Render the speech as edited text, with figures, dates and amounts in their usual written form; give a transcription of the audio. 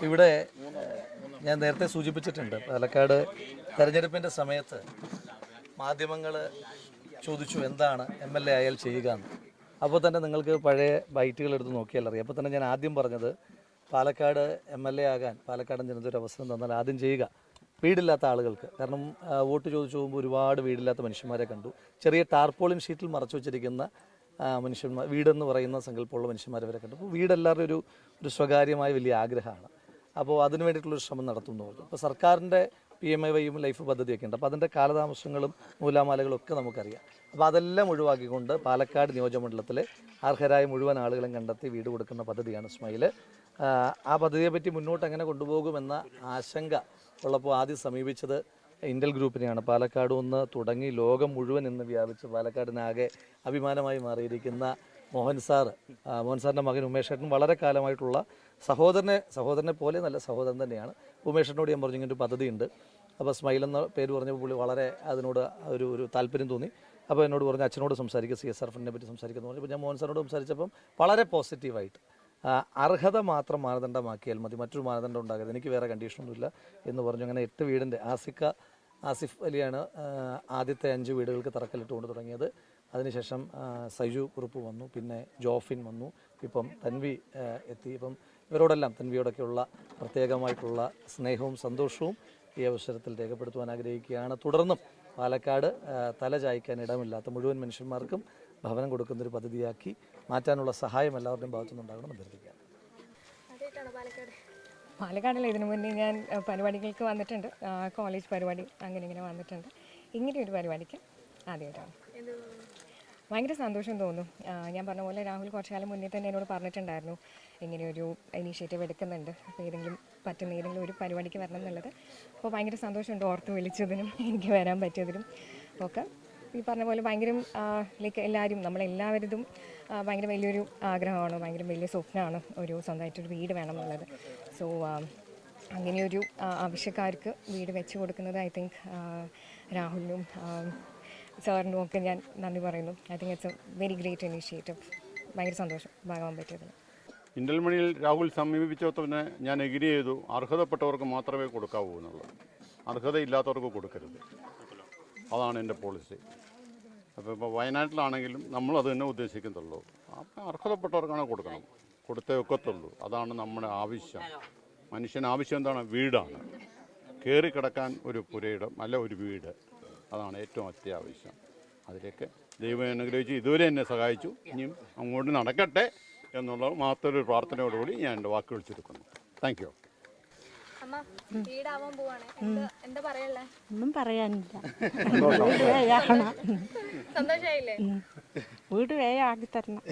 ഇവിടെ ഞാൻ നേരത്തെ സൂചിപ്പിച്ചിട്ടുണ്ട്, പാലക്കാട് തെരഞ്ഞെടുപ്പിൻ്റെ സമയത്ത് മാധ്യമങ്ങൾ ചോദിച്ചു എന്താണ് MLA ആയാൽ ചെയ്യുക എന്ന്. അപ്പോൾ തന്നെ നിങ്ങൾക്ക് പഴയ ബൈറ്റുകൾ എടുത്ത് നോക്കിയാൽ അറിയാം. അപ്പോൾ തന്നെ ഞാൻ ആദ്യം പറഞ്ഞത് പാലക്കാട് MLA ആകാൻ പാലക്കാടൻ ജനതയൊരു അവസരം തന്നാൽ ആദ്യം ചെയ്യുക വീടില്ലാത്ത ആളുകൾക്ക്. കാരണം വോട്ട് ചോദിച്ചു പോകുമ്പോൾ ഒരുപാട് വീടില്ലാത്ത മനുഷ്യന്മാരെ കണ്ടു. ചെറിയ ടാർപോളിൻ ഷീറ്റിൽ മറച്ചു വെച്ചിരിക്കുന്ന മനുഷ്യന്മാർ, വീടെന്ന് പറയുന്ന സങ്കല്പമുള്ള മനുഷ്യന്മാരെ വരെ കണ്ടു. അപ്പോൾ വീടെല്ലാവരും ഒരു സ്വകാര്യമായ വലിയ ആഗ്രഹമാണ്. അപ്പോൾ അതിനു വേണ്ടിയിട്ടുള്ളൊരു ശ്രമം നടത്തുന്നു. അപ്പോൾ സർക്കാരിൻ്റെ PMAYയും ലൈഫ് പദ്ധതിയൊക്കെ ഉണ്ട്. അപ്പോൾ അതിൻ്റെ കാലതാമസങ്ങളും നൂലാമാലകളും ഒക്കെ നമുക്കറിയാം. അപ്പോൾ അതെല്ലാം ഒഴിവാക്കിക്കൊണ്ട് പാലക്കാട് നിയോജകമണ്ഡലത്തിലെ അർഹരായ മുഴുവൻ ആളുകളും കണ്ടെത്തി വീട് കൊടുക്കുന്ന പദ്ധതിയാണ് സ്മൈൽ. ആ പദ്ധതിയെപ്പറ്റി മുന്നോട്ട് എങ്ങനെ കൊണ്ടുപോകുമെന്ന ആശങ്ക ഉള്ളപ്പോൾ ആദ്യം സമീപിച്ചത് ഇന്റൽ ഗ്രൂപ്പിനെയാണ്. പാലക്കാട് ഒന്ന് തുടങ്ങി ലോകം മുഴുവൻ ഇന്ന് വ്യാപിച്ച് പാലക്കാടിനാകെ അഭിമാനമായി മാറിയിരിക്കുന്ന മോഹൻ സാറിൻ്റെ മകൻ ഉമേഷേട്ടൻ വളരെ കാലമായിട്ടുള്ള സഹോദരനെ പോലെ നല്ല സഹോദരൻ തന്നെയാണ്. ഉമേഷേട്ടനോട് ഞാൻ പറഞ്ഞു ഇങ്ങനൊരു പദ്ധതിയുണ്ട്. അപ്പോൾ സ്മൈൽ എന്ന പേര് പറഞ്ഞപ്പോൾ പുള്ളി വളരെ അതിനോട് ഒരു താല്പര്യം തോന്നി. അപ്പോൾ എന്നോട് പറഞ്ഞു അച്ഛനോട് സംസാരിക്കുക, CSR ഫണ്ടിനെ പറ്റി സംസാരിക്കുന്നു പറഞ്ഞു. അപ്പോൾ ഞാൻ മോഹൻ സാറിനോട് സംസാരിച്ചപ്പം വളരെ പോസിറ്റീവായിട്ട് അർഹത മാത്രം മാനദണ്ഡമാക്കിയാൽ മതി, മറ്റൊരു മാനദണ്ഡം ഉണ്ടാകരുത്, എനിക്ക് വേറെ കണ്ടീഷനൊന്നുമില്ല എന്ന് പറഞ്ഞു. അങ്ങനെ 8 വീടിൻ്റെ ആസിഫ് അലിയാണ് ആദ്യത്തെ 5 വീടുകൾക്ക് തറക്കല്ലിട്ട് കൊണ്ട് തുടങ്ങിയത്. അതിനുശേഷം സൈജു കുറുപ്പ് വന്നു, പിന്നെ ജോഫിൻ വന്നു, ഇപ്പം തൻവി എത്തി. ഇപ്പം ഇവരോടെല്ലാം തൻവിയോടൊക്കെയുള്ള പ്രത്യേകമായിട്ടുള്ള സ്നേഹവും സന്തോഷവും ഈ അവസരത്തിൽ രേഖപ്പെടുത്തുവാൻ ആഗ്രഹിക്കുകയാണ്. തുടർന്നും പാലക്കാട് തല ചായ്ക്കാൻ ഇടമില്ലാത്ത മുഴുവൻ മനുഷ്യന്മാർക്കും ഭവനം കൊടുക്കുന്നൊരു പദ്ധതിയാക്കി മാറ്റാനുള്ള സഹായം എല്ലാവരുടെയും ഭാഗത്തുനിന്നുണ്ടാകണം അഭ്യർത്ഥിക്കുകയാണ്. പാലക്കാടിൽ ഇതിനു മുന്നേ ഞാൻ പരിപാടികൾക്ക് വന്നിട്ടുണ്ട്, കോളേജ് പരിപാടി അങ്ങനെ വന്നിട്ടുണ്ട്. ഇങ്ങനെയൊരു പരിപാടിക്ക് ആദ്യമായിട്ടാണ്. ഭയങ്കര സന്തോഷം തോന്നും. ഞാൻ പറഞ്ഞ പോലെ രാഹുൽ കുറച്ചു കാലം മുന്നേ തന്നെ എന്നോട് പറഞ്ഞിട്ടുണ്ടായിരുന്നു ഇങ്ങനെയൊരു ഇനീഷ്യേറ്റീവ് എടുക്കുന്നുണ്ട്, അപ്പോൾ ഏതെങ്കിലും ഒരു പരിപാടിക്ക് വരണം എന്നുള്ളത്. അപ്പോൾ ഭയങ്കര സന്തോഷമുണ്ട് ഓർത്ത് വിളിച്ചതിനും എനിക്ക് വരാൻ പറ്റിയതിനും ഒക്കെ. ഈ പറഞ്ഞ പോലെ ഭയങ്കര എല്ലാവരും നമ്മളെല്ലാവരും ഭയങ്കര വലിയൊരു ആഗ്രഹമാണ്, ഭയങ്കര വലിയ സ്വപ്നമാണ് ഒരു സ്വന്തമായിട്ടൊരു വീട് വേണം എന്നുള്ളത്. സോ അങ്ങനെയൊരു ആവശ്യക്കാർക്ക് വീട് വെച്ച് കൊടുക്കുന്നത് ഐ തിങ്ക് രാഹുലിനും സാറിനും ഒക്കെ ഞാൻ നന്ദി പറയുന്നു. I think it's A very great initiative. ഭയങ്കര സന്തോഷം ഭാഗമാകാൻ പറ്റിയതിന്. ഇന്റൽമണിയിൽ രാഹുൽ സമീപിച്ചതിനെ ഞാൻ എഗ്രി ചെയ്തു. അർഹതപ്പെട്ടവർക്ക് മാത്രമേ കൊടുക്കാവൂ എന്നുള്ളത്, അർഹതയില്ലാത്തവർക്ക് കൊടുക്കരുത്. അതാണ് എൻ്റെ പോളിസി. അപ്പോൾ വയനാട്ടിലാണെങ്കിലും നമ്മളത് തന്നെ ഉദ്ദേശിക്കുന്നുള്ളൂ. അപ്പം അർഹതപ്പെട്ടവർക്കാണ് കൊടുക്കണം, കൊടുത്തേ ഒക്കത്തുള്ളൂ. അതാണ് നമ്മുടെ ആവശ്യം. മനുഷ്യന് ആവശ്യം എന്താണ്? വീടാണ്. കയറിക്കിടക്കാൻ ഒരു പുരയിടം, അല്ല ഒരു വീട്, അതാണ് ഏറ്റവും അത്യാവശ്യം. അതിലേക്ക് ദൈവം അനുഗ്രഹിച്ച് ഇതുവരെ എന്നെ സഹായിച്ചു, ഇനിയും അങ്ങോട്ട് നടക്കട്ടെ എന്നുള്ള മാത്രമൊരു പ്രാർത്ഥനയോടുകൂടി ഞാൻ എൻ്റെ വാക്കുകൾ ചുരുക്കുന്നു. Thank you. ഒന്നും പറയാനില്ല. വീട് വേഗം ആക്കി തരണം.